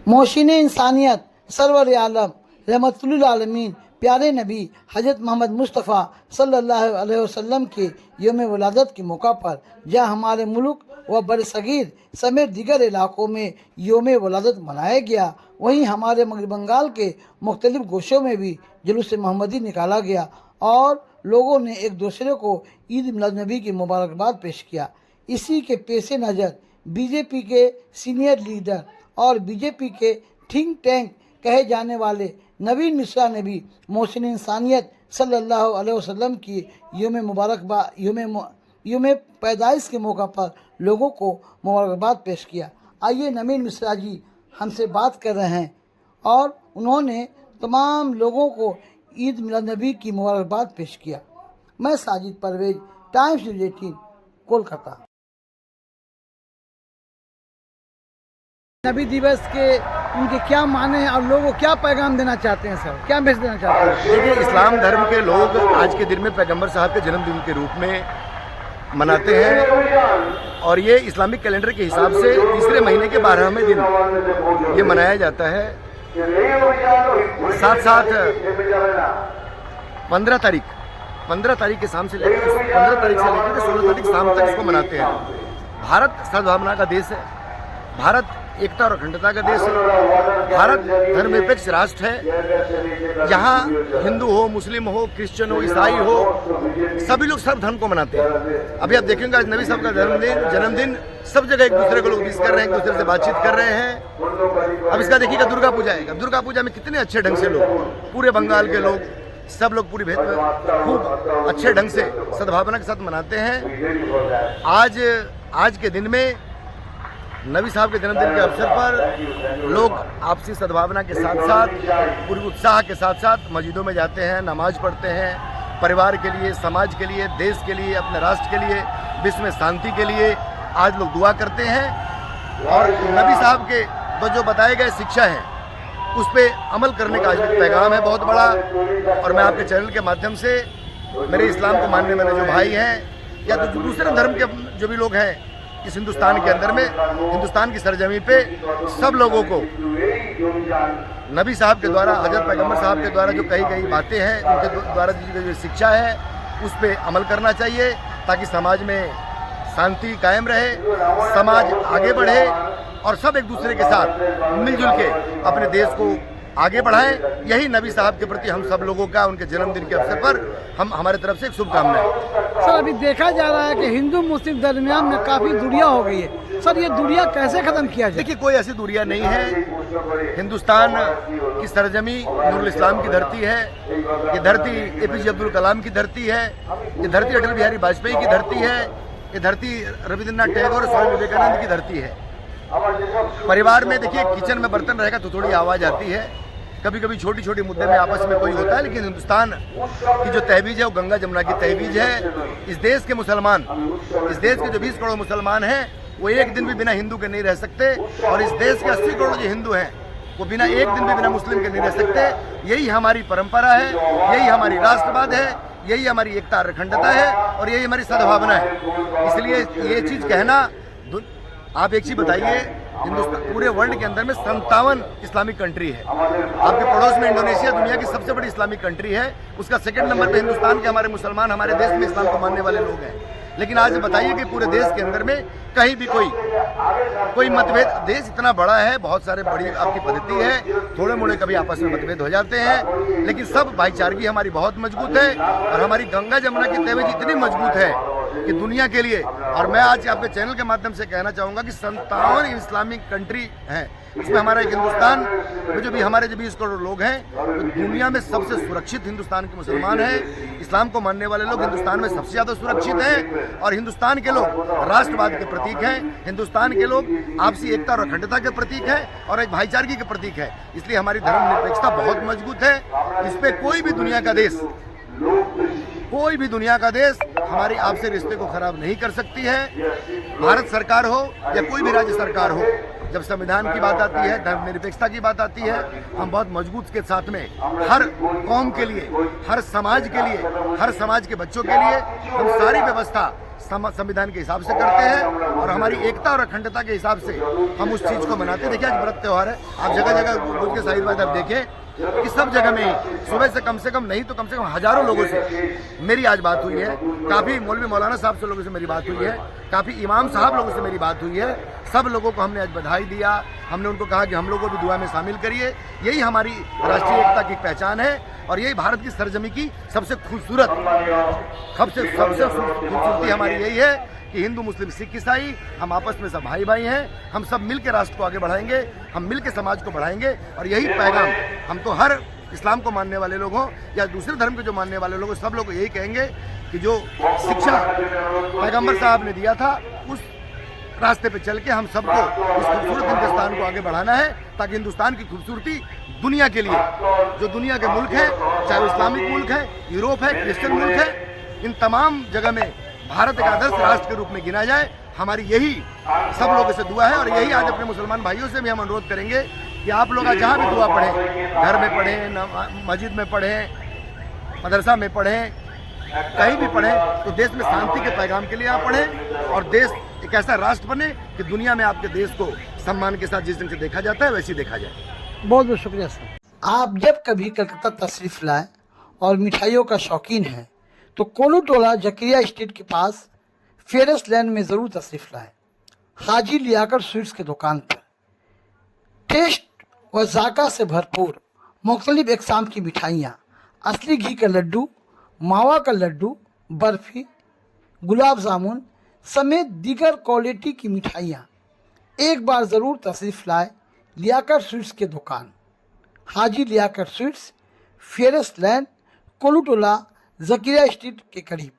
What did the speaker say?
मोहसिन इंसानियत सरवर आलम रहमतुल आलमीन प्यारे नबी हज़रत मोहम्मद मुस्तफ़ा सल्लल्लाहु अलैहि वसल्लम के यौम वलादत के मौका पर जहाँ हमारे मुल्क व बरसगीर समेत दीगर इलाक़ों में यौम वलादत मनाया गया, वहीं हमारे मगरब बंगाल के मुख्तलिफ़ गोशों में भी जुलूस मोहम्मदी निकाला गया और लोगों ने एक दूसरे को ईद मिलाद नबी की मुबारकबाद पेश किया। इसी के पेश नज़र बीजेपी के सीनियर लीडर और बीजेपी के थिंक टैंक कहे जाने वाले नवीन मिश्रा ने भी मोहसिन इंसानियत सल्लल्लाहु अलैहि वसल्लम की यौम पैदाइश के मौका पर लोगों को मुबारकबाद पेश किया। आइए नवीन मिश्रा जी हमसे बात कर रहे हैं और उन्होंने तमाम लोगों को ईद मिलाद नबी की मुबारकबाद पेश किया। मैं साजिद परवेज, टाइम्स न्यूज़ 18, कोलकाता। नबी दिवस के उनके क्या माने हैं और लोगों को क्या पैगाम देना चाहते हैं सर, क्या मैसेज देना चाहते हैं? देखिए, इस्लाम धर्म के लोग आज के दिन में पैगंबर साहब के जन्मदिन के रूप में मनाते हैं और ये इस्लामिक कैलेंडर के हिसाब से तीसरे महीने के 12वें दिन ये मनाया जाता है। साथ साथ 15 तारीख के शाम से लेकर 15 तारीख से लेकर 16 तारीख शाम तक इसको मनाते हैं। भारत सद्भावना का देश है, भारत एकता और अखंडता का देश है, भारत धर्मनिरपेक्ष राष्ट्र है। यहाँ हिंदू हो, मुस्लिम हो, क्रिश्चियन हो, ईसाई हो, सभी लोग सब धर्म को मनाते हैं। अभी आप देखेंगे आज नबी साहब का जन्मदिन सब जगह एक दूसरे को लोग विश कर रहे हैं, एक दूसरे से बातचीत कर रहे हैं। अब इसका देखिएगा दुर्गा पूजा आएगा, दुर्गा पूजा में कितने अच्छे ढंग से लोग, पूरे बंगाल के लोग, सब लोग पूरी भेद में खूब अच्छे ढंग से सद्भावना के साथ मनाते हैं। आज के दिन में नबी साहब के जन्मदिन के अवसर पर लोग आपसी सद्भावना के साथ साथ पूरी उत्साह के साथ साथ मस्जिदों में जाते हैं, नमाज पढ़ते हैं, परिवार के लिए, समाज के लिए, देश के लिए, अपने राष्ट्र के लिए, विश्व में शांति के लिए आज लोग दुआ करते हैं। और नबी साहब के जो बताए गए शिक्षा है उस पर अमल करने का आज एक पैगाम है बहुत बड़ा। और मैं आपके चैनल के माध्यम से मेरे इस्लाम को मानने वाले जो भाई हैं या तो दूसरे धर्म के जो भी लोग हैं इस हिंदुस्तान के अंदर में, हिंदुस्तान की सरजमी पे सब लोगों को नबी साहब के द्वारा, हजरत पैगंबर साहब के द्वारा जो कही गई बातें हैं, उनके द्वारा जो शिक्षा है उस पे अमल करना चाहिए ताकि समाज में शांति कायम रहे, समाज आगे बढ़े और सब एक दूसरे के साथ मिलजुल के अपने देश को आगे बढ़ाएं। यही नबी साहब के प्रति हम सब लोगों का उनके जन्मदिन के अवसर पर हमारे तरफ से एक शुभकामनाएं। सर, अभी देखा जा रहा है कि हिंदू मुस्लिम दरमियान में काफ़ी दूरियां हो गई है। सर, ये दूरियां कैसे ख़त्म किया जाए? देखिए, कोई ऐसी दूरियां नहीं है। हिंदुस्तान की सरजमी नूरुल इस्लाम की धरती है, ये धरती APJ अब्दुल कलाम की धरती है, ये धरती अटल बिहारी वाजपेयी की धरती है, ये धरती रविंद्रनाथ टैगोर और स्वामी विवेकानंद की धरती है। परिवार में देखिए, किचन में बर्तन रहेगा तो थोड़ी आवाज़ आती है, कभी कभी छोटी छोटी मुद्दे में आपस में कोई होता है, लेकिन हिंदुस्तान की जो तहवीज है वो गंगा जमुना की तहवीज है। इस देश के मुसलमान, इस देश के जो 20 करोड़ मुसलमान हैं वो एक दिन भी बिना हिंदू के नहीं रह सकते और इस देश के 80 करोड़ जो हिंदू हैं वो बिना एक दिन भी बिना मुस्लिम के नहीं रह सकते। यही हमारी परंपरा है, यही हमारी राष्ट्रवाद है, यही हमारी एकता और अखंडता है और यही हमारी सद्भावना है। इसलिए ये चीज़ कहना, आप एक चीज़ बताइए, हिंदुस्तान पूरे वर्ल्ड के अंदर में 57 इस्लामिक कंट्री है। आपके पड़ोस में इंडोनेशिया दुनिया की सबसे बड़ी इस्लामिक कंट्री है, उसका सेकंड नंबर पे हिंदुस्तान के हमारे मुसलमान, हमारे देश में इस्लाम को मानने वाले लोग हैं। लेकिन आज बताइए कि पूरे देश के अंदर में कहीं भी कोई मतभेद, देश इतना बड़ा है, बहुत सारे बड़ी आपकी पद्धति है, थोड़े मोड़े कभी आपस में मतभेद हो जाते हैं, लेकिन सब भाईचारगी हमारी बहुत मजबूत है और हमारी गंगा जमुना की तहवीज इतनी मजबूत है कि दुनिया के लिए। और मैं आज आपके चैनल के माध्यम से कहना चाहूँगा कि 57 इस्लामिक कंट्री हैं, उसमें हमारा एक हिंदुस्तान में जो भी हमारे जो 20 करोड़ लोग हैं वो दुनिया में सबसे सुरक्षित हिंदुस्तान के मुसलमान हैं। इस्लाम को मानने वाले लोग हिंदुस्तान में सबसे ज़्यादा सुरक्षित हैं और हिंदुस्तान के लोग राष्ट्रवाद के प्रतीक हैं, हिंदुस्तान के लोग आपसी एकता और अखंडता के प्रतीक हैं और एक भाईचारगी के प्रतीक है। इसलिए हमारी धर्मनिरपेक्षता बहुत मजबूत है। इस पर कोई भी दुनिया का देश हमारी आपसे रिश्ते को खराब नहीं कर सकती है। भारत सरकार हो या कोई भी राज्य सरकार हो, जब संविधान की बात आती है, धर्मनिरपेक्षता की बात आती है, हम बहुत मजबूत के साथ में हर कौम के लिए, हर समाज के लिए, हर समाज के बच्चों के लिए हम सारी व्यवस्था संविधान के हिसाब से करते हैं और हमारी एकता और अखंडता के हिसाब से हम उस चीज़ को मनाते हैं। देखिए आज व्रत त्यौहार है, आप जगह जगह गुज के साहिद आप देखें कि सब जगह में ही सुबह से कम नहीं तो कम से कम हजारों लोगों से मेरी आज बात हुई है। काफ़ी मौलवी मौलाना साहब से लोगों से मेरी बात हुई है, काफ़ी इमाम साहब लोगों से मेरी बात हुई है। सब लोगों को हमने आज बधाई दिया, हमने उनको कहा कि हम लोगों को भी दुआ में शामिल करिए। यही हमारी राष्ट्रीय एकता की पहचान है और यही भारत की सरजमी की सबसे खूबसूरती हमारी यही है कि हिंदू मुस्लिम सिख ईसाई हम आपस में सब भाई भाई हैं। हम सब मिल के राष्ट्र को आगे बढ़ाएंगे, हम मिल के समाज को बढ़ाएंगे और यही पैगाम हम तो हर इस्लाम को मानने वाले लोग हों या दूसरे धर्म के जो मानने वाले लोग, सब लोग यही कहेंगे कि जो शिक्षा पैगंबर साहब ने दिया था उस रास्ते पे चल के हम सबको इस खूबसूरत हिंदुस्तान को आगे बढ़ाना है, ताकि हिंदुस्तान की खूबसूरती दुनिया के लिए, जो दुनिया के मुल्क हैं, चाहे वो इस्लामिक मुल्क है, यूरोप है, क्रिश्चियन मुल्क है, इन तमाम जगह में भारत एक आदर्श राष्ट्र के रूप में गिना जाए। हमारी यही सब लोगों से दुआ है और यही आज अपने मुसलमान भाइयों से भी हम अनुरोध करेंगे कि आप लोग आज जहाँ भी दुआ पढ़ें, घर में पढ़ें, मस्जिद में पढ़ें, मदरसा में पढ़ें, कहीं भी पढ़ें, तो देश में शांति के पैगाम के लिए आप पढ़ें और देश एक ऐसा राष्ट्र बने कि दुनिया में आपके देश को सम्मान के साथ जिस ढंग से देखा जाता है वैसे ही देखा जाए। बहुत बहुत शुक्रिया सर। आप जब कभी कलकत्ता तशरीफ़ लाएं और मिठाइयों का शौकीन हैं तो कोलू टोला जकरिया स्ट्रीट के पास फेरस लैंड में ज़रूर तशरीफ़ लाएं। हाजी लियाकत स्वीट्स की दुकान पर टेस्ट व जायका से भरपूर मुख्तलिफ अक़साम की मिठाइयाँ, असली घी का लड्डू, मावा का लड्डू, बर्फ़ी, गुलाब जामुन समेत दीगर क्वालिटी की मिठाइयाँ। एक बार ज़रूर तशरीफ़ लाए लियाकत स्वीट्स के दुकान। हाजी लियाकत स्वीट्स, फेरस लैंड, कोलू टोला, जकीरिया स्ट्रीट के करीब।